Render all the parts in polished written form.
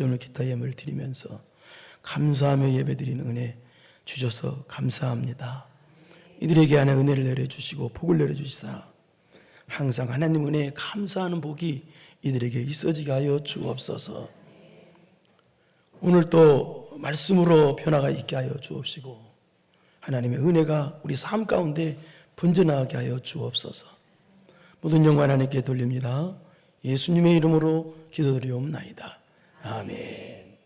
오늘 기타 예물을 드리면서 감사하며 예배드리는 은혜 주셔서 감사합니다. 이들에게 하나님 은혜를 내려주시고 복을 내려주시사 항상 하나님 은혜에 감사하는 복이 이들에게 있어지게 하여 주옵소서. 오늘 또 말씀으로 변화가 있게 하여 주옵시고 하나님의 은혜가 우리 삶 가운데 번져나가게 하여 주옵소서. 모든 영광 하나님께 돌립니다. 예수님의 이름으로 기도드리옵나이다. 아멘.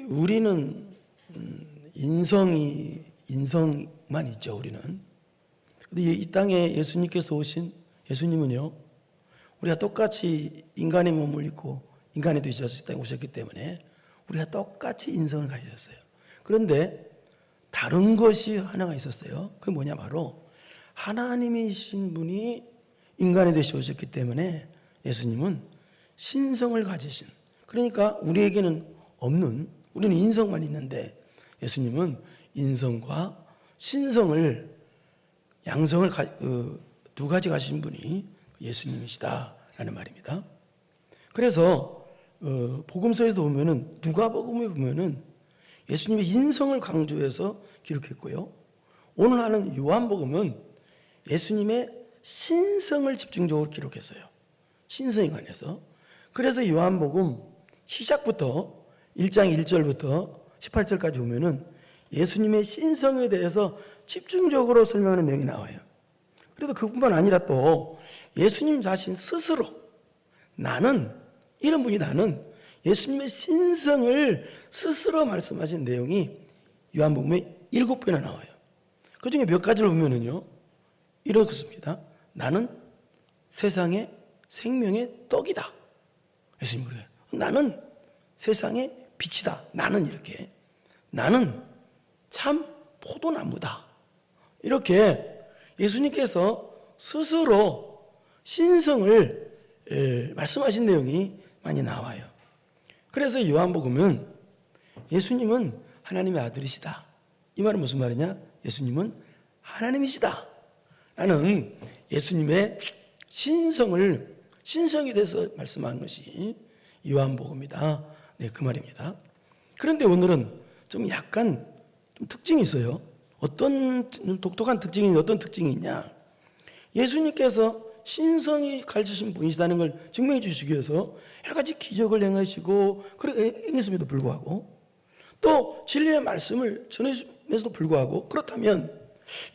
우리는 인성만 있죠. 우리는. 근데 이 땅에 예수님께서 오신 예수님은요, 우리가 똑같이 인간의 몸을 입고 인간이 되셔서 이 땅에 오셨기 때문에 우리가 똑같이 인성을 가지셨어요. 그런데 다른 것이 하나가 있었어요. 그게 뭐냐, 바로 하나님이신 분이 인간이 되셔 오셨기 때문에 예수님은 신성을 가지신, 그러니까 우리에게는 없는, 우리는 인성만 있는데 예수님은 인성과 신성을, 양성을 두 가지 가신 분이 예수님이시다라는 말입니다. 그래서 복음서에도 보면은, 누가복음에 보면은 예수님의 인성을 강조해서 기록했고요. 오늘 하는 요한복음은 예수님의 신성을 집중적으로 기록했어요. 신성에 관해서. 그래서 요한복음 시작부터 1장 1절부터 18절까지 보면은 예수님의 신성에 대해서 집중적으로 설명하는 내용이 나와요. 그래도 그뿐만 아니라 또 예수님 자신 스스로 이런 분이 나는 예수님의 신성을 스스로 말씀하신 내용이 요한복음에 7번이나 나와요. 그 중에 몇 가지를 보면은요, 이렇습니다. 나는 세상의 생명의 떡이다. 예수님 그래요. 나는 세상의 빛이다. 나는 이렇게. 나는 참 포도나무다. 이렇게 예수님께서 스스로 신성을 말씀하신 내용이 많이 나와요. 그래서 요한복음은 예수님은 하나님의 아들이시다. 이 말은 무슨 말이냐? 예수님은 하나님이시다. 라는 예수님의 신성에 대해서 말씀한 것이 요한복음이다. 네, 그 말입니다. 그런데 오늘은 좀 약간 특징이 있어요. 어떤 독특한 특징이, 어떤 특징이 있냐? 예수님께서 신성이 가르치신 분이시다는 걸 증명해 주시기 위해서 여러 가지 기적을 행하시고 행했음에도 불구하고, 또 진리의 말씀을 전해주면서도 불구하고, 그렇다면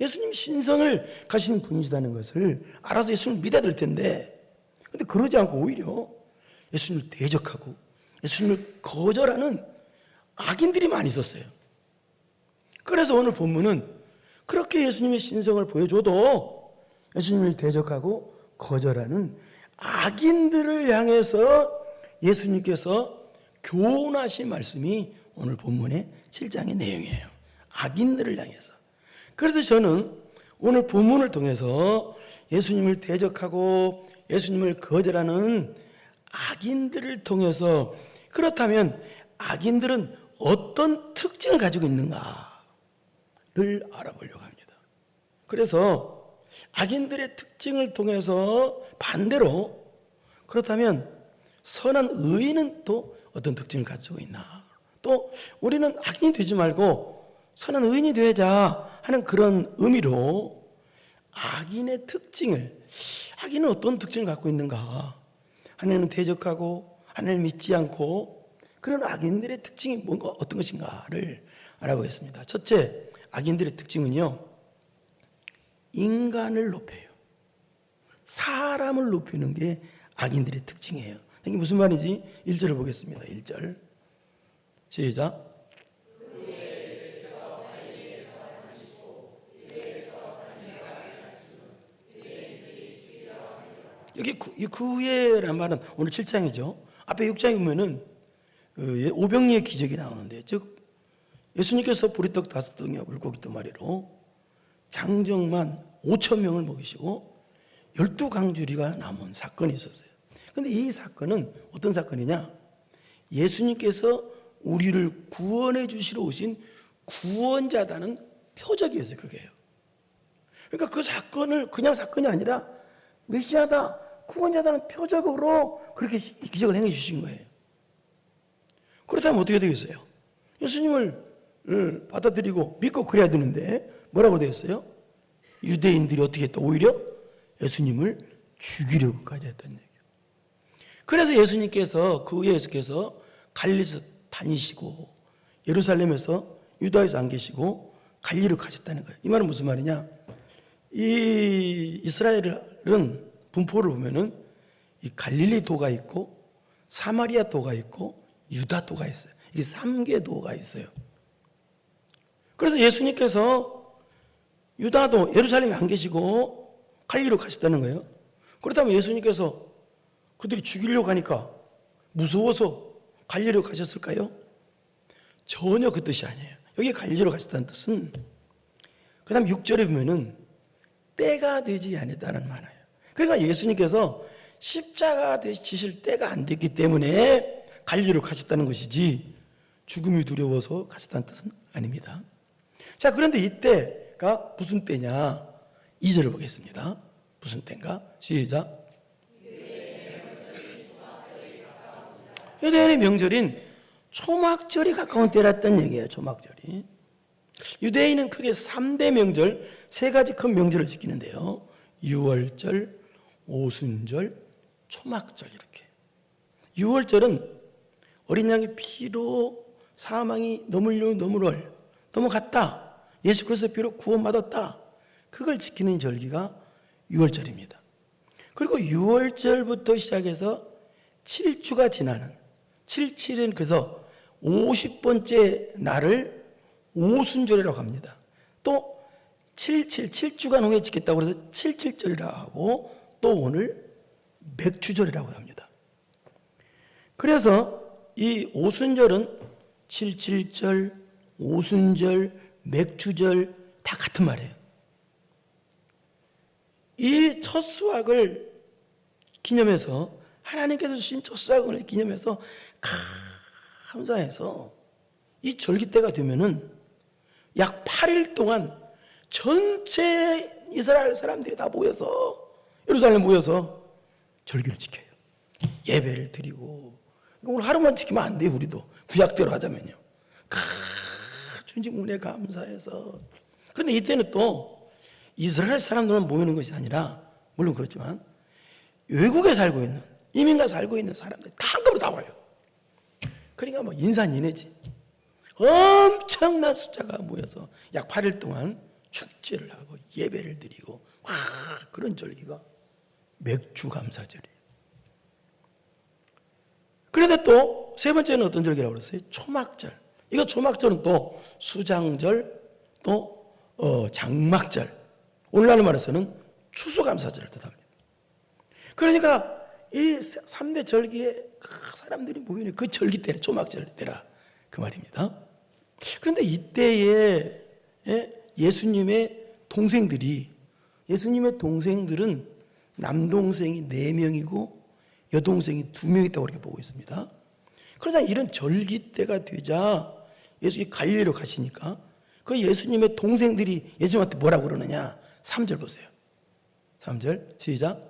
예수님 신성을 가신 분이시다는 것을 알아서 예수님을 믿어야 될 텐데, 근데 그러지 않고 오히려 예수님을 대적하고 예수님을 거절하는 악인들이 많이 있었어요. 그래서 오늘 본문은 그렇게 예수님의 신성을 보여줘도 예수님을 대적하고 거절하는 악인들을 향해서 예수님께서 교훈하신 말씀이 오늘 본문의 7장의 내용이에요. 악인들을 향해서. 그래서 저는 오늘 본문을 통해서 예수님을 대적하고 예수님을 거절하는 악인들을 통해서, 그렇다면 악인들은 어떤 특징을 가지고 있는가를 알아보려고 합니다. 그래서 악인들의 특징을 통해서 반대로, 그렇다면 선한 의인은 또 어떤 특징을 가지고 있나, 또 우리는 악인이 되지 말고 선한 의인이 되자 하는 그런 의미로 악인의 특징을, 악인은 어떤 특징을 갖고 있는가, 하나님은 대적하고 하나님을 믿지 않고 그런 악인들의 특징이 뭔가 어떤 것인가를 알아보겠습니다. 첫째, 악인들의 특징은요, 인간을 높여요. 사람을 높이는 게 악인들의 특징이에요. 이게 무슨 말인지 1절을 보겠습니다. 1절 시작. 여기 그후에란 말은 오늘 7장이죠. 앞에 6장에 보면은 오병이의 기적이 나오는데, 즉 예수님께서 보리떡 5덩이와 물고기 2마리로 장정만 5,000명을 먹이시고 12강주리가 남은 사건이 있었어요. 그런데 이 사건은 어떤 사건이냐? 예수님께서 우리를 구원해 주시러 오신 구원자다는 표적이었어요. 그게요. 그러니까 그 사건을 그냥 사건이 아니라 메시아다, 구원자다는 표적으로 그렇게 기적을 행해 주신 거예요. 그렇다면 어떻게 되겠어요? 예수님을 받아들이고 믿고 그래야 되는데 뭐라고 되어 있어요? 유대인들이 어떻게 했다? 오히려 예수님을 죽이려고까지 했다는 얘기예요. 그래서 예수님께서 그 후에 예수께서 갈릴리에서 다니시고 예루살렘에서 유다에서 안 계시고 갈릴리로 가셨다는 거예요. 이 말은 무슨 말이냐? 이 이스라엘은 분포를 보면은 이 갈릴리 도가 있고 사마리아 도가 있고 유다 도가 있어요. 이게 3개 도가 있어요. 그래서 예수님께서 유다도 예루살렘에 안 계시고 갈릴리로 가셨다는 거예요. 그렇다면 예수님께서 그들이 죽이려고 하니까 무서워서 갈릴리로 가셨을까요? 전혀 그 뜻이 아니에요. 여기 갈릴리로 가셨다는 뜻은 그 다음 6절에 보면은 때가 되지 않았다는 말이에요. 그러니까 예수님께서 십자가 지실 때가 안 됐기 때문에 갈릴리로 가셨다는 것이지 죽음이 두려워서 가셨다는 뜻은 아닙니다. 자, 그런데 이때가 무슨 때냐? 2절을 보겠습니다. 무슨 때인가? 시작. 유대인의 명절인 초막절이 가까운 때랐다는 얘기예요. 초막절이. 유대인은 크게 3대 명절, 3가지 큰 명절을 지키는데요. 유월절, 오순절, 초막절 이렇게. 유월절은 어린 양의 피로 사망이 넘어갔다. 예수 그리스도의 피로 구원받았다. 그걸 지키는 절기가 유월절입니다. 그리고 유월절부터 시작해서 7주가 지나는 77은 그래서 50번째 날을 오순절이라고 합니다. 또 7주간 후에 지켰다고 해서 77절이라고 하고 또 오늘 맥추절이라고 합니다. 그래서 이 오순절은 77절, 오순절, 맥추절 다 같은 말이에요. 이 첫 수확을 기념해서 하나님께서 주신 첫 수확을 기념해서 감사해서 이 절기 때가 되면은 약 8일 동안 전체 이스라엘 사람들이 다 모여서 예루살렘 모여서 절기를 지켜요. 예배를 드리고 오늘 하루만 지키면 안 돼요. 우리도 구약대로 하자면요. 주님 은혜 감사해서. 그런데 이때는 또 이스라엘 사람들만 모이는 것이 아니라 물론 그렇지만 외국에 살고 있는 이민가 살고 있는 사람들이 다 한꺼번에 다 와요. 그러니까 뭐 인산인해지 엄청난 숫자가 모여서 약 8일 동안 축제를 하고 예배를 드리고 그런 절기가 맥주감사절이에요. 그런데 또 세 번째는 어떤 절기라고 그랬어요? 초막절. 이거 초막절은 또 수장절 또 장막절. 오늘날 말에서는 추수감사절을 뜻합니다. 그러니까 이 3대 절기에 사람들이 모이는 그 절기 때라 초막절 때라 그 말입니다. 그런데 이때에 예수님의 동생들은 남동생이 4명이고 여동생이 2명 있다고 그렇게 보고 있습니다. 그러자 이런 절기 때가 되자 예수님이 갈릴리로 가시니까 그 예수님의 동생들이 예수님한테 뭐라고 그러느냐? 3절 보세요. 3절 시작.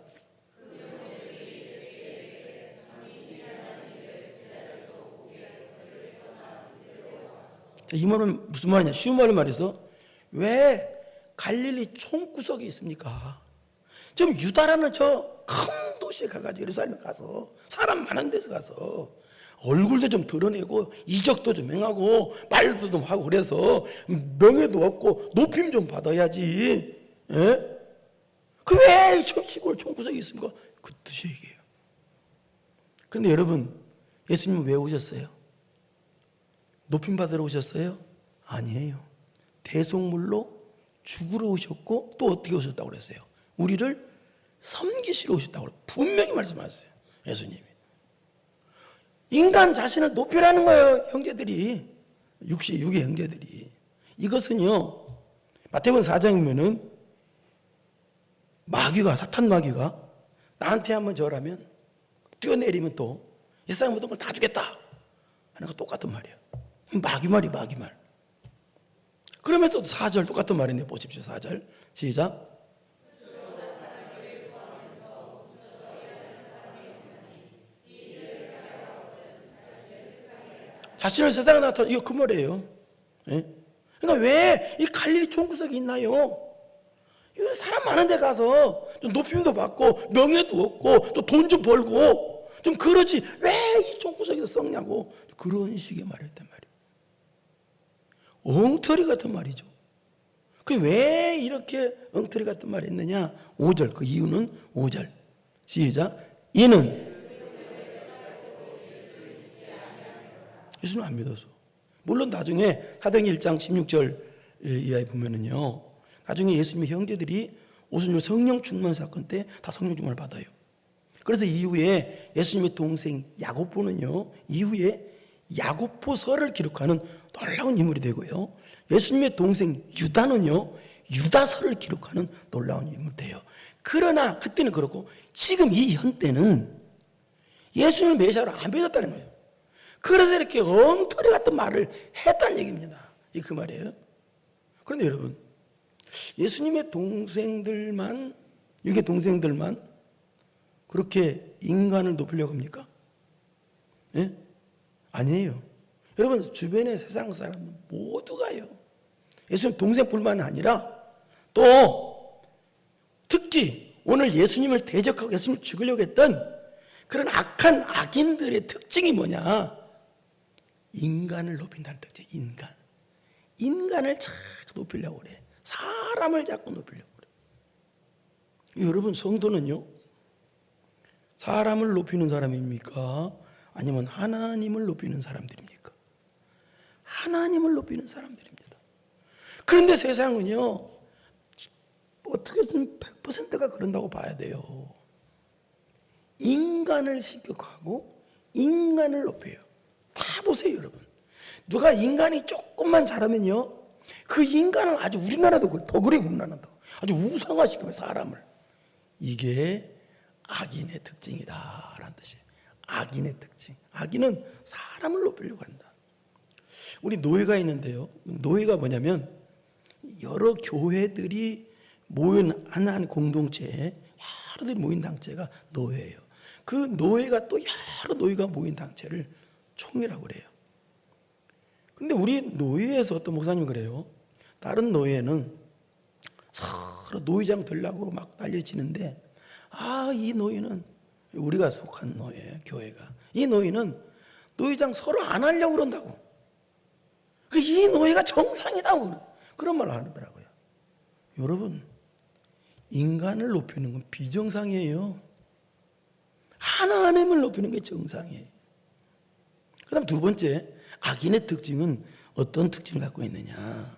이 말은 무슨 말이냐? 쉬운 말로 말해서 왜 갈릴리 총구석이 있습니까? 좀 유다라는 저 큰 도시에 가가지고 예루살렘에 가서 사람 많은 데서 가서 얼굴도 좀 드러내고 이적도 좀 행하고 말도 좀 하고 그래서 명예도 얻고 높임 좀 받아야지. 예? 그 왜 시골 총구석이 있습니까? 그 뜻이 얘기해요. 그런데 여러분 예수님은 왜 오셨어요? 높임 받으러 오셨어요? 아니에요. 대속물로 죽으러 오셨고 또 어떻게 오셨다고 그랬어요? 우리를 섬기시러 오셨다고 분명히 말씀하셨어요. 예수님이. 인간 자신을 높이라는 거예요. 형제들이. 육의 형제들이. 이것은요. 마태복음 4장에 보면은 사탄 마귀가 나한테 한번 절하면 뛰어내리면 또 이 세상 모든 걸 다 주겠다 하는 거 똑같은 말이에요. 마귀 말. 그러면서 4절 똑같은 말인데 보십시오. 4절 시작. 자신을 세상에 나타내. 이거 그 말이에요. 예? 그러니까 왜 이 갈릴리 총구석이 있나요? 이거 사람 많은 데 가서 좀 높임도 받고 명예도 얻고 또 돈 좀 벌고 좀 그러지 왜 이 총구석에서 썩냐고 그런 식의 말을 했단 말이에요. 엉터리 같은 말이죠. 그 왜 이렇게 엉터리 같은 말을 했느냐? 5절 그 이유는 5절 시작. 이는 예수는 안 믿어서. 물론 나중에 사도행전 1장 16절 이하에 보면은요, 나중에 예수님의 형제들이 오순절 성령 충만 사건 때 다 성령 충만을 받아요. 그래서 이후에 예수님의 동생 야고보는요, 이후에 야고보서를 기록하는 놀라운 인물이 되고요, 예수님의 동생 유다는요, 유다서를 기록하는 놀라운 인물이 돼요. 그러나 그때는 그렇고 지금 이 현 때는 예수님을 메시아로 안 믿었다는 거예요. 그래서 이렇게 엉터리 같은 말을 했다는 얘기입니다. 이 그 말이에요. 그런데 여러분, 예수님의 동생들만, 육의 동생들만 그렇게 인간을 높이려고 합니까? 예? 아니에요. 여러분, 주변의 세상 사람 모두가요. 예수님 동생뿐만 아니라 또 특히 오늘 예수님을 대적하고 예수님을 죽이려고 했던 그런 악한 악인들의 특징이 뭐냐? 인간을 높인다는 특징. 인간을 자꾸 높이려고 그래. 사람을 자꾸 높이려고 그래. 여러분, 성도는요, 사람을 높이는 사람입니까? 아니면 하나님을 높이는 사람들입니까? 하나님을 높이는 사람들입니다. 그런데 세상은요, 어떻게든 100%가 그런다고 봐야 돼요. 인간을 시격하고 인간을 높여요. 다 보세요, 여러분. 누가 인간이 조금만 잘하면요, 그 인간을 아주 우리나라도 더 그래, 우리나라도 아주 우상화시켜요, 사람을. 이게 악인의 특징이다라는 뜻이에요. 악인의 특징. 악인은 사람을 높이려고 한다. 우리 노예가 있는데요, 노예가 뭐냐면 여러 교회들이 모인 하나의 공동체에 여러들이 모인 단체가 노예예요. 그 노예가 또 여러 노예가 모인 단체를 총이라고 그래요. 근데 우리 노예에서 어떤 목사님 그래요. 다른 노예는 서로 노예장 되려고 막 난리치는데, 이 노예는, 우리가 속한 노예, 교회가, 이 노예는 노예장 서로 안 하려고 그런다고. 이 노예가 정상이다고 그런 말을 하더라고요. 여러분, 인간을 높이는 건 비정상이에요. 하나님을 높이는 게 정상이에요. 그 다음 두 번째, 악인의 특징은 어떤 특징을 갖고 있느냐?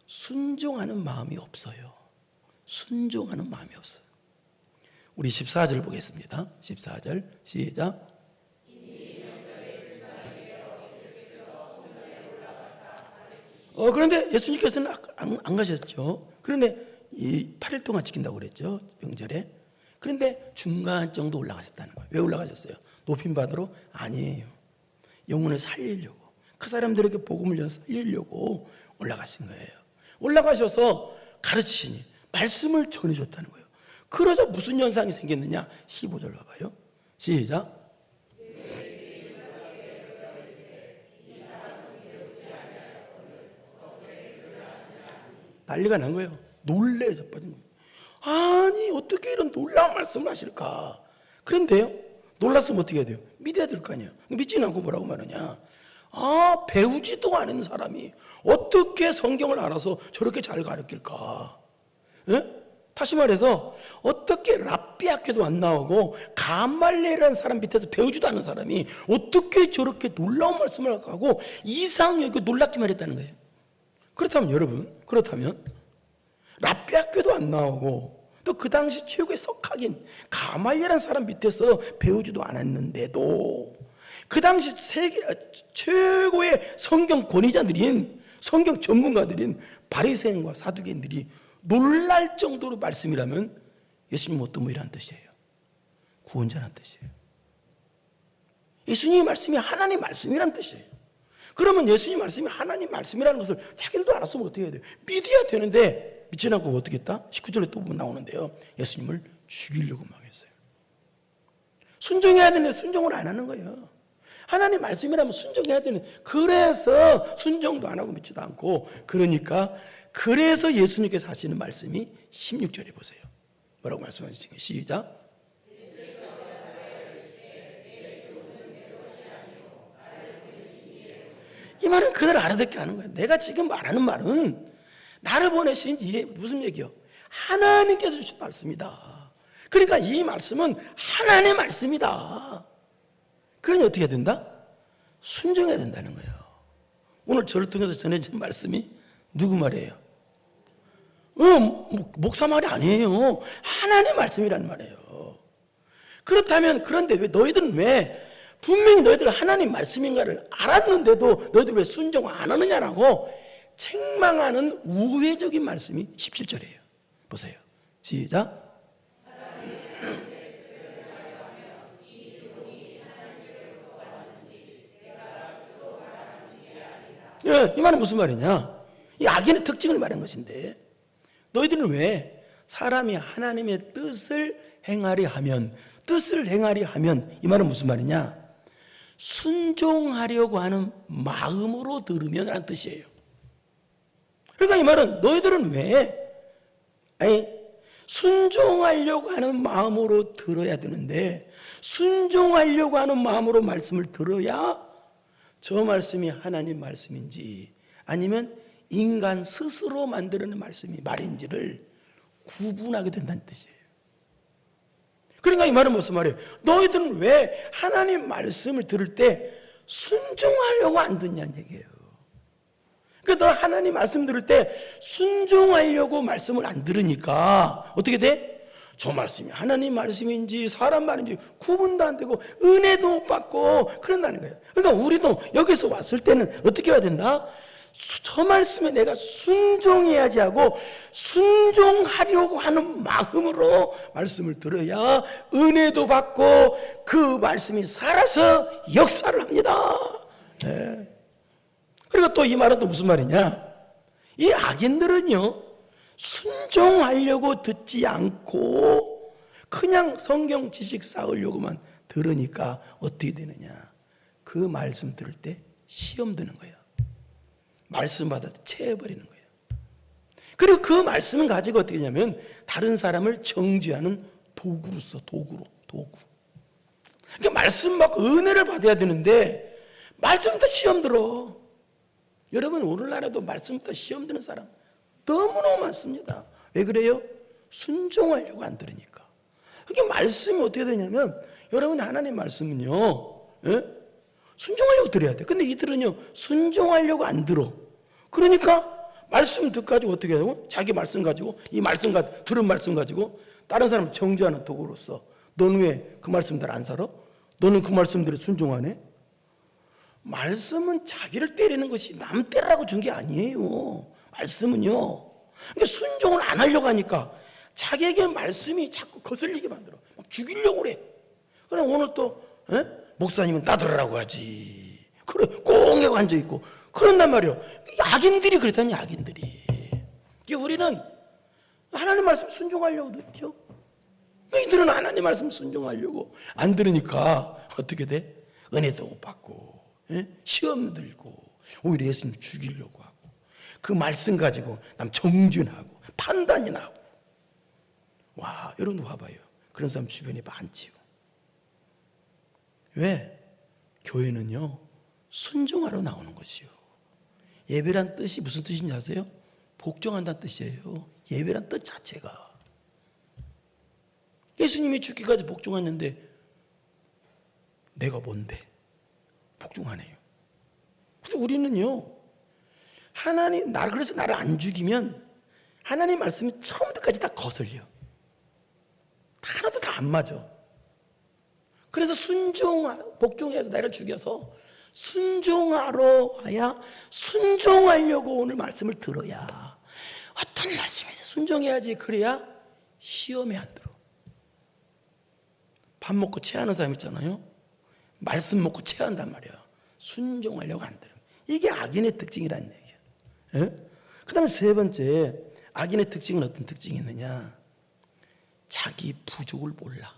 순종하는 마음이 없어요. 순종하는 마음이 없어요. 우리 14절 보겠습니다. 14절 시작. 그런데 예수님께서는 안 가셨죠. 그런데 8일 동안 지킨다고 그랬죠, 영절에. 그런데 중간 정도 올라가셨다는 거예요. 왜 올라가셨어요? 높임 받으러? 아니에요. 영혼을 살리려고, 그 사람들에게 복음을 살리려고 올라가신 거예요. 올라가셔서 가르치시니 말씀을 전해줬다는 거예요. 그러자 무슨 현상이 생겼느냐? 15절 봐봐요. 시작. 난리가 난 거예요. 놀래 자빠진 거예요. 아니, 어떻게 이런 놀라운 말씀을 하실까? 그런데요, 놀랐으면 어떻게 해야 돼요? 믿어야 될 거 아니에요. 믿지는 않고 뭐라고 말하냐? 배우지도 않은 사람이 어떻게 성경을 알아서 저렇게 잘 가르칠까? 예? 다시 말해서 어떻게 랍비 학교도 안 나오고 가말리엘이라는 사람 밑에서 배우지도 않은 사람이 어떻게 저렇게 놀라운 말씀을 하고 이상하게 놀랍기만 했다는 거예요. 그렇다면 여러분, 랍비 학교도 안 나오고 또 그 당시 최고의 석학인 가말리엘이라는 사람 밑에서 배우지도 않았는데도 그 당시 세계 최고의 성경 권위자들인, 성경 전문가들인 바리새인과 사두개인들이 놀랄 정도로 말씀이라면 예수님은 어떤 분이라는 뜻이에요? 구원자라는 뜻이에요. 예수님의 말씀이 하나님 말씀이라는 뜻이에요. 그러면 예수님 말씀이 하나님 말씀이라는 것을 자기들도 알았으면 어떻게 해야 돼요? 믿어야 되는데 믿지 않고 어떻게 했다? 19절에 또 나오는데요, 예수님을 죽이려고 막 했어요. 순종해야 되는데 순종을 안 하는 거예요. 하나님 말씀이라면 순종해야 되는, 그래서 순종도 안 하고 믿지도 않고, 그러니까 그래서 예수님께서 하시는 말씀이 16절에 보세요. 뭐라고 말씀하시죠? 시작. 이 말은 그대로 알아듣게 하는 거예요. 내가 지금 말하는 말은 나를 보내신 이게 무슨 얘기요? 하나님께서 주신 말씀이다. 그러니까 이 말씀은 하나님의 말씀이다. 그러니 어떻게 해야 된다? 순종해야 된다는 거예요. 오늘 저를 통해서 전해진 말씀이 누구 말이에요? 목사 말이 아니에요. 하나님의 말씀이란 말이에요. 그렇다면 그런데 왜 너희들은 왜 분명히 너희들 하나님 말씀인가를 알았는데도 너희들 왜 순종 안 하느냐라고 책망하는 우회적인 말씀이 17절이에요. 보세요. 시작. 이 말은 무슨 말이냐? 이 악인의 특징을 말한 것인데, 너희들은 왜 사람이 하나님의 뜻을 행하려 하면, 이 말은 무슨 말이냐? 순종하려고 하는 마음으로 들으면 라는 뜻이에요. 그러니까 이 말은 너희들은 왜 순종하려고 하는 마음으로 들어야 되는데, 순종하려고 하는 마음으로 말씀을 들어야 저 말씀이 하나님 말씀인지 아니면 인간 스스로 만들어낸 말인지를 구분하게 된다는 뜻이에요. 그러니까 이 말은 무슨 말이에요? 너희들은 왜 하나님 말씀을 들을 때 순종하려고 안 듣냐는 얘기예요. 그러니까 너 하나님 말씀 들을 때 순종하려고 말씀을 안 들으니까 어떻게 돼? 저 말씀이 하나님 말씀인지 사람 말인지 구분도 안 되고 은혜도 못 받고 그런다는 거예요. 그러니까 우리도 여기서 왔을 때는 어떻게 해야 된다? 저 말씀에 내가 순종해야지 하고 순종하려고 하는 마음으로 말씀을 들어야 은혜도 받고 그 말씀이 살아서 역사를 합니다. 네. 그리고 또 이 말은 또 무슨 말이냐? 이 악인들은요, 순종하려고 듣지 않고 그냥 성경 지식 쌓으려고만 들으니까 어떻게 되느냐? 그 말씀 들을 때 시험 드는 거예요. 말씀 받을 때 채워버리는 거예요. 그리고 그 말씀을 가지고 어떻게 하냐면 다른 사람을 정죄하는 도구로 써. 도구. 그러니까 말씀 받고 은혜를 받아야 되는데 말씀부터 시험 들어. 여러분 오늘날에도 말씀부터 시험 드는 사람 너무너무 많습니다. 왜 그래요? 순종하려고 안 들으니까. 그게 말씀이 어떻게 되냐면 여러분 하나님 말씀은요, 순종하려고 들어야 돼. 근데 이들은요 순종하려고 안 들어. 그러니까 말씀 듣가지고 어떻게 하고 자기 말씀 가지고 이 말씀 들은 말씀 가지고 다른 사람 정죄하는 도구로서 너는 왜 그 말씀대로 안 살아? 너는 그 말씀대로 순종하네? 말씀은 자기를 때리는 것이 남 때리라고 준 게 아니에요. 말씀은요. 그러니까 순종을 안 하려고 하니까 자기에게 말씀이 자꾸 거슬리게 만들어. 막 죽이려고 그래. 그래 오늘 또 목사님은 따들으라고 하지. 그래 꽁하고 앉아있고 그런단 말이에요. 악인들이 그랬다니 악인들이. 우리는 하나님 말씀 순종하려고 듣죠. 이들은 하나님 말씀 순종하려고 안 들으니까 어떻게 돼? 은혜도 못 받고 시험 들고 오히려 예수님 죽이려고 하고 그 말씀 가지고 남 정죄하고 판단이 나고. 와 여러분 봐봐요. 그런 사람 주변에 많지요. 왜? 교회는요 순종하러 나오는 것이요. 예배란 뜻이 무슨 뜻인지 아세요? 복종한다는 뜻이에요. 예배란 뜻 자체가. 예수님이 죽기까지 복종했는데 내가 뭔데? 복종하네요. 그래서 우리는요 그래서 나를 안 죽이면 하나님 말씀이 처음부터까지 다 거슬려. 하나도 다 안 맞아. 그래서 복종해서 나를 죽여서 순종하러 와야 순종하려고 오늘 말씀을 들어야 어떤 말씀이든 순종해야지. 그래야 시험에 안 들어. 밥 먹고 체하는 사람 있잖아요. 말씀 먹고 체한단 말이야. 순종하려고 안 들어. 이게 악인의 특징이라는 얘기야. 그 다음에 세 번째 악인의 특징은 어떤 특징이 있느냐? 자기 부족을 몰라.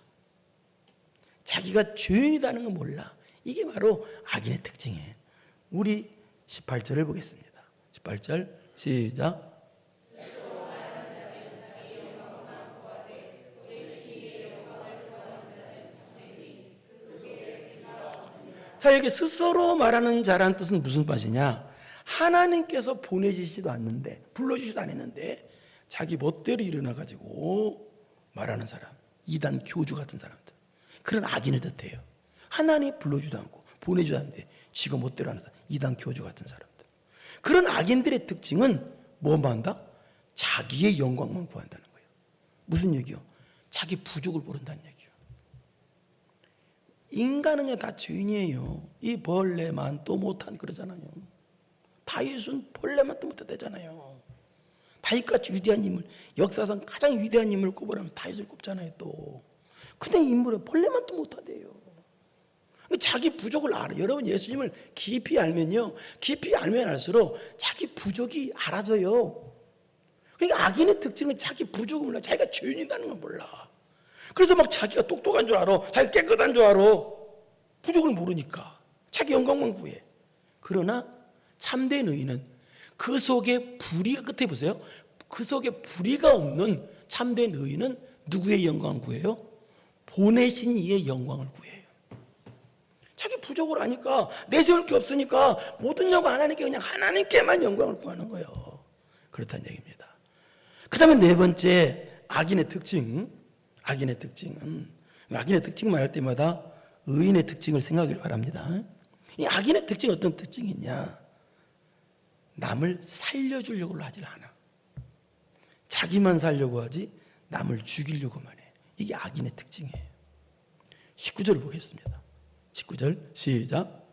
자기가 죄인이라는 걸 몰라. 이게 바로 악인의 특징이에요. 우리 18절을 보겠습니다. 18절 시작. 자, 여기 스스로 말하는 자라는 뜻은 무슨 뜻이냐? 하나님께서 보내주시지도 않는데, 불러주시지도 않았는데 자기 멋대로 일어나가지고 말하는 사람, 이단 교주 같은 사람들, 그런 악인을 뜻해요. 하나님 불러주지도 않고 보내주지도 않는데 지가 멋대로 하는 사람, 이단 교주 같은 사람들. 그런 악인들의 특징은 뭐만 한다? 자기의 영광만 구한다는 거예요. 무슨 얘기요? 자기 부족을 모른다는 얘기예요. 인간은요 다 죄인이에요. 이 벌레만 또 못한 그러잖아요. 다윗은 벌레만 또 못하대잖아요. 다윗같이 위대한 인물, 역사상 가장 위대한 인물을 꼽으라면 다윗을 꼽잖아요 또. 근데 인물에 벌레만 또 못하대요. 자기 부족을 알아요. 여러분 예수님을 깊이 알면요, 깊이 알면 알수록 자기 부족이 알아져요. 그러니까 악인의 특징은 자기 부족을 몰라. 자기가 죄인이라는 걸 몰라. 그래서 막 자기가 똑똑한 줄 알아. 자기가 깨끗한 줄 알아. 부족을 모르니까 자기 영광만 구해. 그러나 참된 의인은 그 속에 불의가, 끝에 보세요, 그 속에 불의가 없는 참된 의인은 누구의 영광을 구해요? 보내신 이의 영광을 구해요. 자기 부족을 아니까, 내세울 게 없으니까 모든 영광 하나님께, 그냥 하나님께만 영광을 구하는 거예요. 그렇다는 얘기입니다. 그 다음에 네 번째 악인의 특징. 악인의 특징은, 악인의 특징 말할 때마다 의인의 특징을 생각하길 바랍니다. 이 악인의 특징이 어떤 특징이 있냐? 남을 살려주려고 하질 않아. 자기만 살려고 하지 남을 죽이려고만 해. 이게 악인의 특징이에요. 19절 보겠습니다. 19절 시작.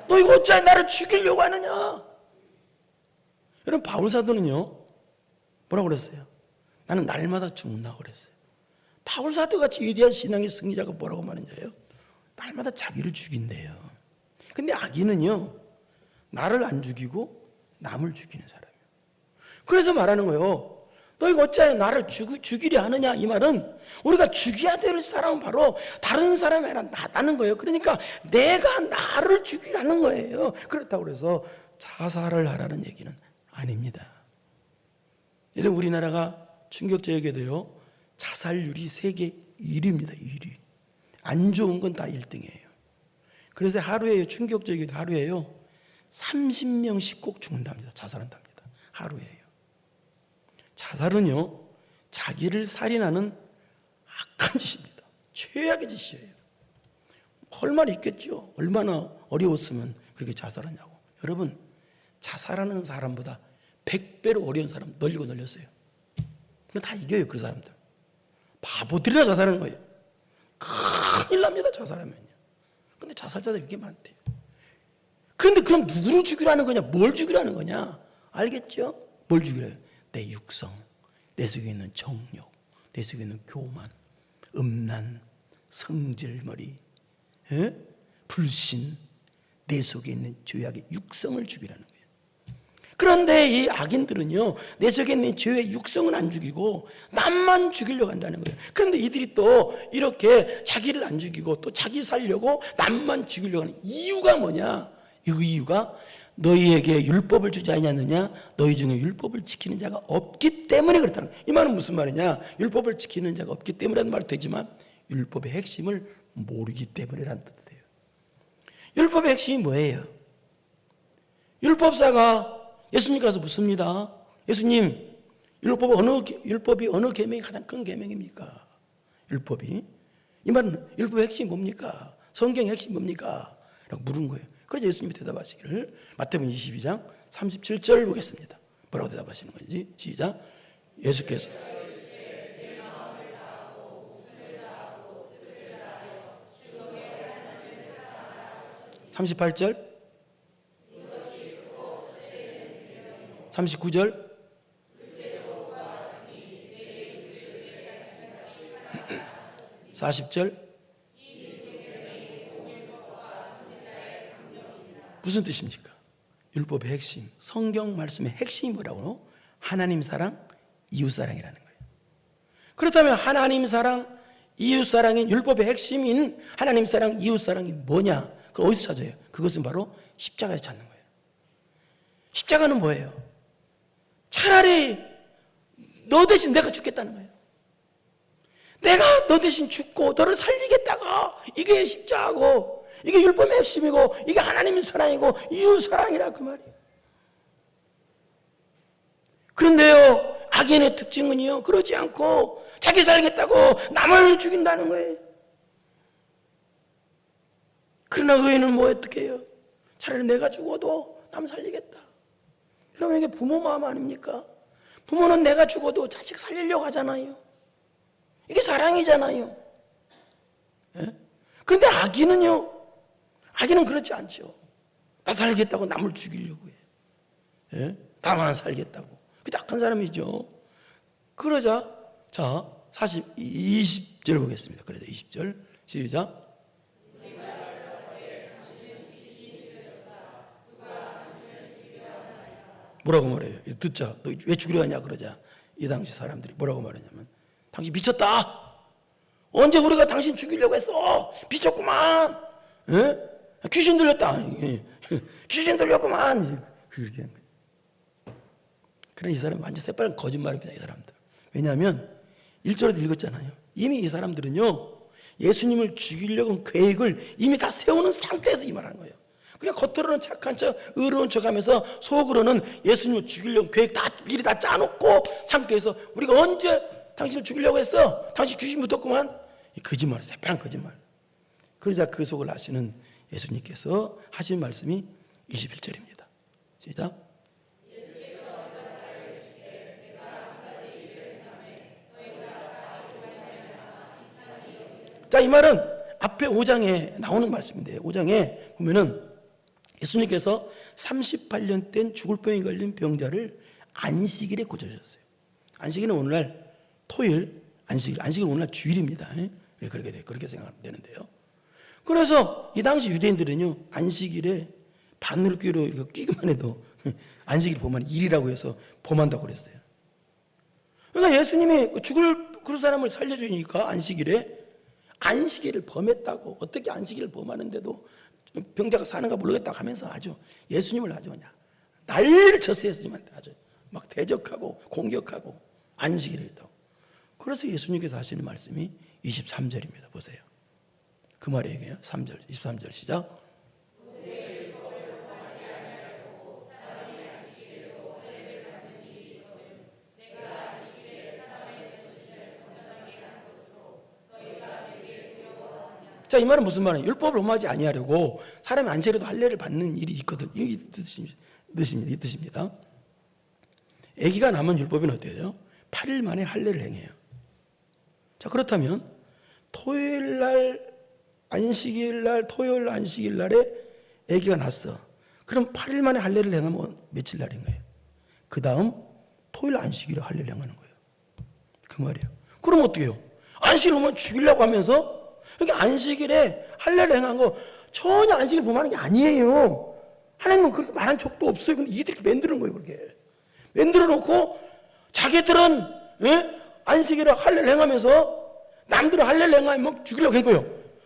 너 이거 어찌하여 나를 죽이려고 하느냐? 여러분 바울 사도는요 뭐라고 그랬어요? 나는 날마다 죽는다고 그랬어요. 바울 사도 같이 위대한 신앙의 승리자가 뭐라고 말했냐요? 날마다 자기를 죽인대요. 근데 악인은요 나를 안 죽이고 남을 죽이는 사람이에요. 그래서 말하는 거예요. 너 이거 어찌하여 나를 죽이려 하느냐? 이 말은 우리가 죽여야 될 사람은 바로 다른 사람이 아니라 나다는 거예요. 그러니까 내가 나를 죽이라는 거예요. 그렇다고 그래서 자살을 하라는 얘기는 아닙니다. 예를 우리나라가 충격적이게도요 자살률이 세계 1위입니다. 1위. 안 좋은 건 다 1등이에요. 그래서 하루에, 충격적이게도 하루에요 30명씩 꼭 죽는답니다. 자살한답니다. 하루에요. 자살은요 자기를 살인하는 악한 짓입니다. 최악의 짓이에요. 할 말이 있겠죠. 얼마나 어려웠으면 그렇게 자살하냐고. 여러분 자살하는 사람보다 100배로 어려운 사람 널리고 널렸어요. 근데 다 이겨요. 그 사람들. 바보들이나 자살하는 거예요. 큰일 납니다. 자살하면요. 근데 자살자들 이렇게 많대요. 그런데 그럼 누구를 죽이라는 거냐? 뭘 죽이라는 거냐? 알겠죠? 뭘 죽이래요? 내 육성, 내 속에 있는 정욕, 내 속에 있는 교만, 음란, 성질머리, 불신, 내 속에 있는 죄악의 육성을 죽이라는 거예요. 그런데 이 악인들은요 내 속에 있는 죄의 육성은 안 죽이고 남만 죽이려고 한다는 거예요. 그런데 이들이 또 이렇게 자기를 안 죽이고 또 자기 살려고 남만 죽이려고 하는 이유가 뭐냐? 이 이유가 너희에게 율법을 주지 아니하느냐? 너희 중에 율법을 지키는 자가 없기 때문에 그렇다는 거예요. 이 말은 무슨 말이냐? 율법을 지키는 자가 없기 때문이라는 말도 되지만 율법의 핵심을 모르기 때문이라는 뜻이에요. 율법의 핵심이 뭐예요? 율법사가 예수님 가서 묻습니다. 예수님, 율법이 어느 계명이 가장 큰 계명입니까? 율법이. 이 말은 율법의 핵심이 뭡니까? 성경의 핵심이 뭡니까? 라고 물은 거예요. 그래서 예수님이 대답하시기를 마태복음 22장 37절 보겠습니다. 뭐라고 대답하시는 건지 시작. 예수께서 38절 39절 40절 무슨 뜻입니까? 율법의 핵심, 성경 말씀의 핵심이 뭐라고? 하나님 사랑, 이웃 사랑이라는 거예요. 그렇다면 하나님 사랑, 이웃 사랑인 율법의 핵심인 하나님 사랑, 이웃 사랑이 뭐냐? 그걸 어디서 찾아요? 그것은 바로 십자가에서 찾는 거예요. 십자가는 뭐예요? 차라리 너 대신 내가 죽겠다는 거예요. 내가 너 대신 죽고 너를 살리겠다가 이게 십자가고, 이게 율법의 핵심이고, 이게 하나님의 사랑이고 이웃 사랑이라 그 말이에요. 그런데요, 악인의 특징은요, 그러지 않고 자기 살겠다고 남을 죽인다는 거예요. 그러나 의인은 뭐 어떻게 해요? 차라리 내가 죽어도 남 살리겠다. 그러면 이게 부모 마음 아닙니까? 부모는 내가 죽어도 자식 살리려고 하잖아요. 이게 사랑이잖아요. 예? 그런데 악인은요, 악인은 그렇지 않죠. 나 살겠다고 남을 죽이려고 해요. 예? 나만 살겠다고. 그 악한 사람이죠. 그러자, 자, 20절 보겠습니다. 그래서 20절 시작. 뭐라고 말해요? 듣자. 너 왜 죽이려 하냐 그러자 이 당시 사람들이 뭐라고 말하냐면, 당신 미쳤다. 언제 우리가 당신 죽이려고 했어? 미쳤구만. 에? 귀신 들렸다. 귀신 들렸구만. 그렇게 한 거예요. 그래, 이 사람 완전 새빨간 거짓말입니다, 이 사람들. 왜냐하면 1절에도 읽었잖아요. 이미 이 사람들은요, 예수님을 죽이려고 한 계획을 이미 다 세우는 상태에서 이 말하는 거예요. 그냥 겉으로는 착한 척, 의로운 척 하면서 속으로는 예수님을 죽이려고 계획 다 미리 다 짜놓고 상태에서 우리가 언제 당신을 죽이려고 했어? 당신 귀신 붙었구만. 이 거짓말, 새빨간 거짓말. 그러자 그 속을 아시는 예수님께서 하신 말씀이 21절입니다. 시작. 자, 이 말은 앞에 5장에 나오는 말씀인데요. 5장에 보면은 예수님께서 38년 된 죽을 병에 걸린 병자를 안식일에 고쳐주셨어요. 안식일은 오늘날 토요일, 안식일은 오늘날 주일입니다. 그렇게 생각되는데요. 그래서 이 당시 유대인들은요, 안식일에 바늘귀로 이렇게 끼기만 해도 안식일 범하는 일이라고 해서 범한다고 그랬어요. 그러니까 예수님이 죽을 그 사람을 살려주니까 안식일을 범했다고, 어떻게 안식일을 범하는데도 병자가 사는가 모르겠다고 하면서 아주 예수님을 아주 그냥 난리를 쳤어요. 예수님한테 아주 막 대적하고 공격하고 안식일을 했다고. 그래서 예수님께서 하시는 말씀이 23절입니다. 보세요. 그 말이 얘기해요. 3절, 23절 시작. 자, 이 말은 무슨 말이에요? 율법을 범하지 아니하려고 사람이 안식일에도 할례를 받는 일이 있거든. 이 뜻입니다. 아기가 낳으면 율법은 어때요? 8일 만에 할례를 행해요. 자, 그렇다면 토요일 안식일 날에 아기가 났어. 그럼 8일 만에 할례를 행하면 며칠 날인 거예요? 그 다음 토요일 안식일에 할례를 행하는 거예요. 그 말이에요. 그럼 어떻게 해요? 안식일 오면 죽이려고 하면서 여기 안식일에 할례를 행한 거 전혀 안식일 범하는 게 아니에요. 하나님은 그렇게 말한 적도 없어요. 근데 이들이 만드는 거예요. 그렇게 만들어 놓고 자기들은 안식일에 할례를 행하면서 남들은 할례를 행하면 죽이려고 한 거예요.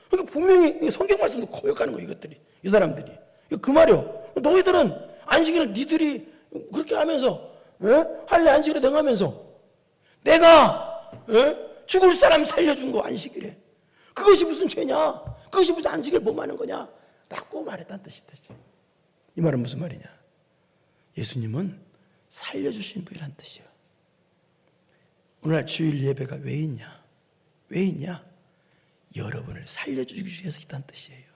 그러니까 분명히 성경 말씀도 거역하는 거예요. 이것들이, 이 사람들이. 그 말이요. 너희들은 안식일을 니들이 그렇게 하면서 할례 안식일에 행하면서 내가 죽을 사람 살려준 거 안식일에 그것이 무슨 죄냐? 그것이 무슨 안식일 범하는 거냐? 라고 말했다는 뜻이지. 이 말은 무슨 말이냐? 예수님은 살려주신 분이란 뜻이에요. 오늘날 주일 예배가 왜 있냐? 왜 있냐? 여러분을 살려주기 위해서 있다는 뜻이에요.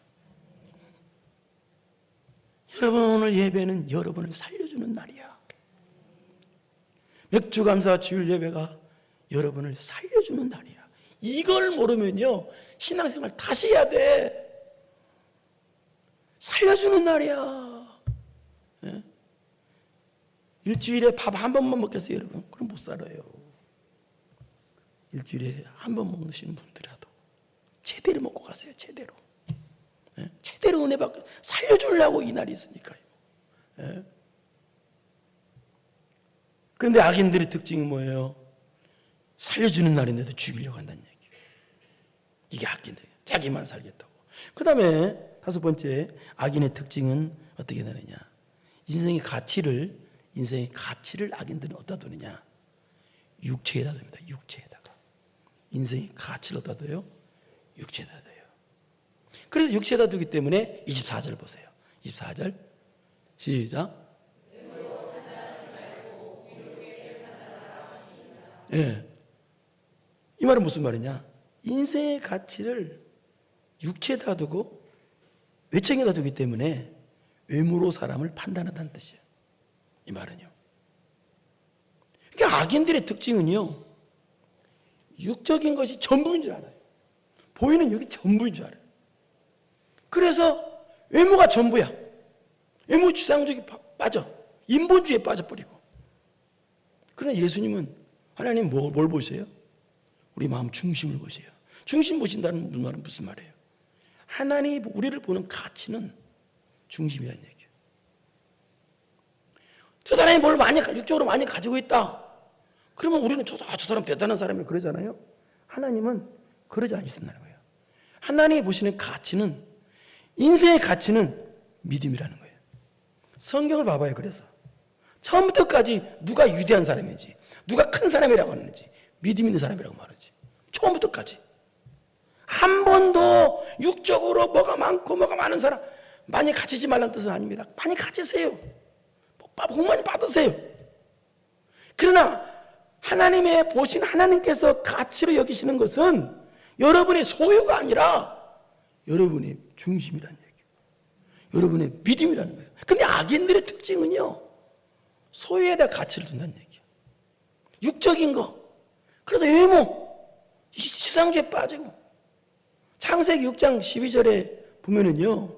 여러분, 오늘 예배는 여러분을 살려주는 날이야. 맥주감사 주일 예배가 여러분을 살려주는 날이야. 이걸 모르면요, 신앙생활 다시 해야 돼. 살려주는 날이야. 예? 일주일에 밥 한 번만 먹겠어요, 여러분? 그럼 못 살아요. 일주일에 한 번 먹으시는 분들이라도 제대로 먹고 가세요. 제대로. 예? 제대로 은혜 받고 살려주려고 이 날이 있으니까요. 예? 그런데 악인들의 특징이 뭐예요? 살려주는 날인데도 죽이려고 한다는 얘기예요. 이게 악인들, 자기만 살겠다고. 그 다음에 다섯 번째, 악인의 특징은 어떻게 되느냐? 인생의 가치를 악인들은 어디다 두느냐? 육체에다 둡니다. 육체에다가. 인생의 가치를 어디다 둬요? 육체에다 둬요. 그래서 육체에다 두기 때문에 24절 보세요. 24절 시작. 예. 이 말은 무슨 말이냐? 인생의 가치를 육체에다 두고 외적에다 두기 때문에 외모로 사람을 판단한다는 뜻이에요. 이 말은요. 그러니까 악인들의 특징은요, 육적인 것이 전부인 줄 알아요. 보이는 육이 전부인 줄 알아요. 그래서 외모가 전부야. 외모 지상주의 빠져. 인본주의에 빠져버리고. 그러나 예수님은, 하나님 뭘 보세요? 우리 마음 중심을 보세요. 중심 보신다는 말은 무슨 말이에요? 하나님이 우리를 보는 가치는 중심이라는 얘기예요. 저 사람이 뭘 육적으로 많이 가지고 있다. 그러면 우리는 저 사람 대단한 사람이 그러잖아요. 하나님은 그러지 않으신다는 거예요. 하나님이 보시는 가치는, 인생의 가치는 믿음이라는 거예요. 성경을 봐봐요. 그래서 처음부터까지 누가 위대한 사람인지, 누가 큰 사람이라고 하는지, 믿음 있는 사람이라고 말하지. 처음부터까지 한 번도 육적으로 뭐가 많고 뭐가 많은 사람 많이 가지지 말라는 뜻은 아닙니다. 많이 가지세요. 복 많이 받으세요. 그러나 하나님의 보신 하나님께서 가치로 여기시는 것은 여러분의 소유가 아니라 여러분의 중심이라는 얘기예요. 여러분의 믿음이라는 거예요. 근데 악인들의 특징은요, 소유에다 가치를 둔다는 얘기예요. 육적인 거. 그래서 외모, 시상주의에 빠지고. 창세기 6장 12절에 보면은요,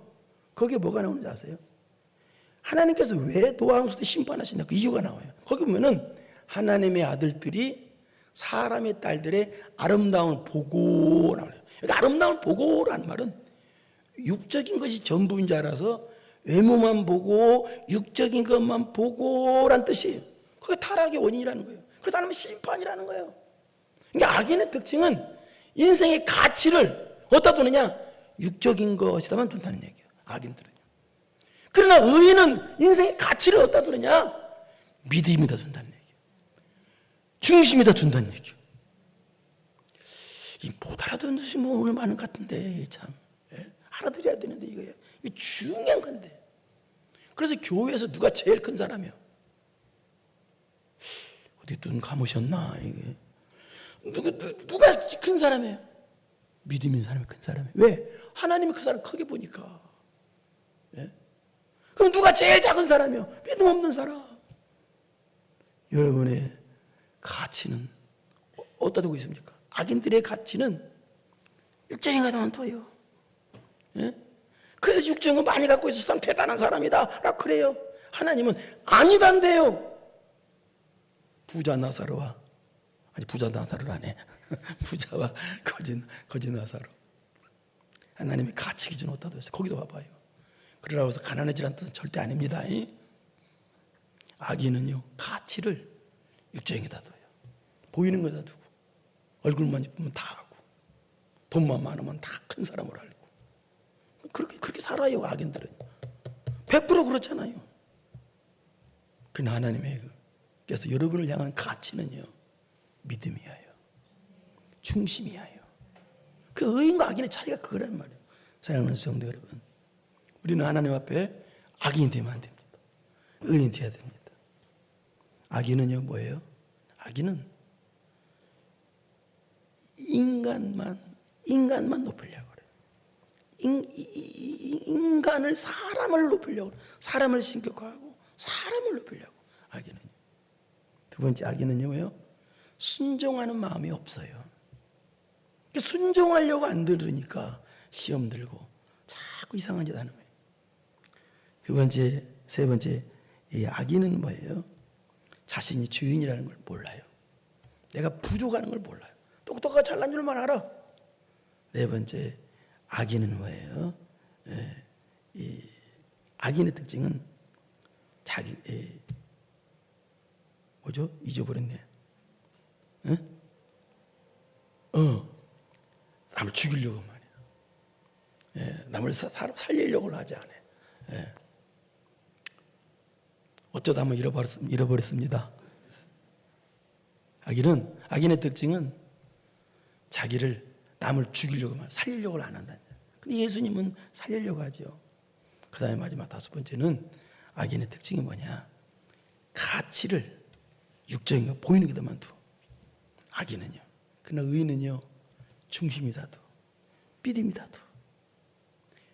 거기에 뭐가 나오는지 아세요? 하나님께서 왜 노아 홍수 때 심판하신다, 그 이유가 나와요. 거기 보면은 하나님의 아들들이 사람의 딸들의 아름다움을 보고 나와요. 그러니까 아름다움을 보고라는 말은 육적인 것이 전부인 줄 알아서 외모만 보고 육적인 것만 보고란 뜻이에요. 그게 타락의 원인이라는 거예요. 그래서 하나님의 심판이라는 거예요. 그러니까 악인의 특징은 인생의 가치를 어디다 두느냐? 육적인 것이다만 둔다는 얘기예요. 악인들은요. 그러나 의인은 인생의 가치를 어디다 두느냐? 믿음에다 둔다는 얘기예요. 중심에다 둔다는 얘기예요. 못 알아듣는 것이 뭐 오늘 많은 것 같은데 참, 예? 알아들어야 되는데 이거예요. 이게 중요한 건데. 그래서 교회에서 누가 제일 큰 사람이야? 어디 눈 감으셨나 이게? 누가 큰 사람이에요? 믿음 있는 사람이 큰 사람이에요. 왜? 하나님이 그 사람 크게 보니까. 예? 그럼 누가 제일 작은 사람이요? 믿음 없는 사람. 여러분의 가치는 어디다 두고 있습니까? 악인들의 가치는 육적인 것만 둬요. 예? 그래서 육적인 거 많이 갖고 있을 사람 대단한 사람이다 라고 그래요. 하나님은 아니단데요. 부자 나사로와, 아니 부자 나사로라네. 부자와 거지 나사로. 하나님의 가치 기준 어디다 뒀어요? 거기도 봐봐요. 그러라고 해서 가난해지라는 뜻은 절대 아닙니다. 악인은요, 가치를 육적에다 둬요. 보이는 거다 두고, 얼굴만 이쁘면 다 하고, 돈만 많으면 다 큰 사람으로 알고. 그렇게 살아요, 악인들은. 100% 그렇잖아요. 그러나 하나님께서 여러분을 향한 가치는요, 믿음이에요. 중심이에요. 그 의인과 악인의 차이가 그거란 말이에요. 사랑하는 성도 여러분, 우리는 하나님 앞에 악인이 되면 안 됩니다. 의인이 되어야 됩니다. 악인은요 뭐예요? 악인은 인간만 높이려고 그래요. 인간을, 사람을 높이려고 그래요. 사람을 신격화하고 사람을 높이려고. 악인은요. 두 번째 악인은요 뭐예요? 순종하는 마음이 없어요. 순종하려고 안 들으니까 시험 들고 자꾸 이상한 짓 하는 거예요. 두 번째, 세 번째, 이 악인은 뭐예요? 자신이 주인이라는 걸 몰라요. 내가 부족하는 걸 몰라요. 똑똑하고 잘난 줄만 알아. 네 번째, 악인은 뭐예요? 악인의 특징은 뭐죠? 잊어버렸네. 응? 남을 죽이려고 말이야. 예, 남을 살리려고 하지 않아. 예. 어쩌다 한번 잃어버렸습니다. 악인의 특징은 자기를 남을 죽이려고 살리려고 안 한다. 근데 예수님은 살리려고 하죠. 그 다음에 마지막 다섯 번째는 악인의 특징이 뭐냐? 가치를 육적인 거 보이는 게만 둬. 악인은요. 그러나 의인은요. 중심이 다둬. 믿음이 다둬.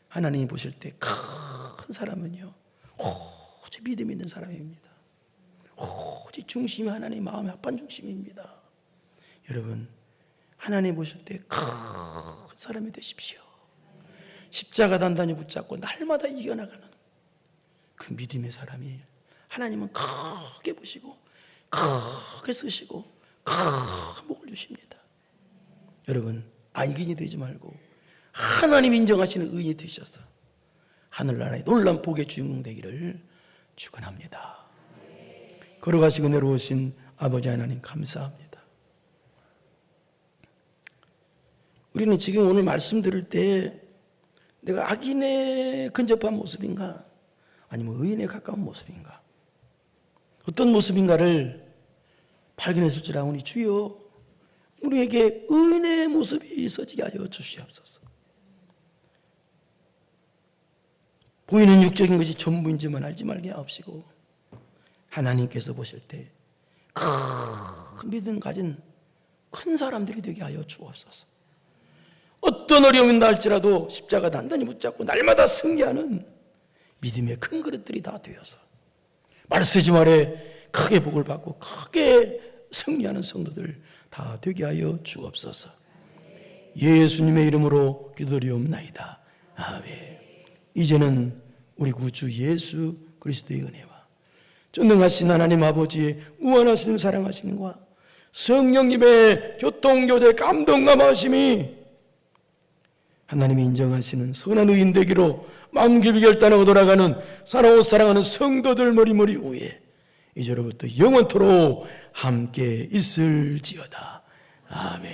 하나님이 보실 때 큰 사람은요. 오직 믿음 있는 사람입니다. 오직 중심이 하나님의 마음의 합한 중심입니다. 여러분 하나님 보실 때 큰 사람이 되십시오. 십자가 단단히 붙잡고 날마다 이겨나가는 그 믿음의 사람이 하나님은 크게 보시고 크게 쓰시고 큰 복을 주십니다. 여러분 악인이 되지 말고 하나님 인정하시는 의인이 되셔서 하늘나라의 놀라운 복의 주인공 되기를 축원합니다. 걸어가시고 내려오신 아버지 하나님 감사합니다. 우리는 지금 오늘 말씀 들을 때 내가 악인에 근접한 모습인가 아니면 의인에 가까운 모습인가 어떤 모습인가를 발견했을 줄 아오니 주여 우리에게 의인의 모습이 있어지게 하여 주시옵소서. 보이는 육적인 것이 전부인 줄만 알지 말게 하옵시고 하나님께서 보실 때 큰 믿음 가진 큰 사람들이 되게 하여 주옵소서. 어떤 어려움이 날지라도 십자가 단단히 붙잡고 날마다 승리하는 믿음의 큰 그릇들이 다 되어서 말세지 말에 크게 복을 받고 크게 승리하는 성도들 다 되게 하여 주옵소서. 예수님의 이름으로 기도드리옵나이다. 아멘. 이제는 우리 구주 예수 그리스도의 은혜와 전능하신 하나님 아버지의 무한하신 사랑하심과 성령님의 교통교대 감동감하심이 하나님이 인정하시는 선한 의인 되기로 마음 깊이 결단하고 돌아가는 사랑하는 성도들 머리머리 위에 이제로부터 영원토록 함께 있을지어다. 아멘.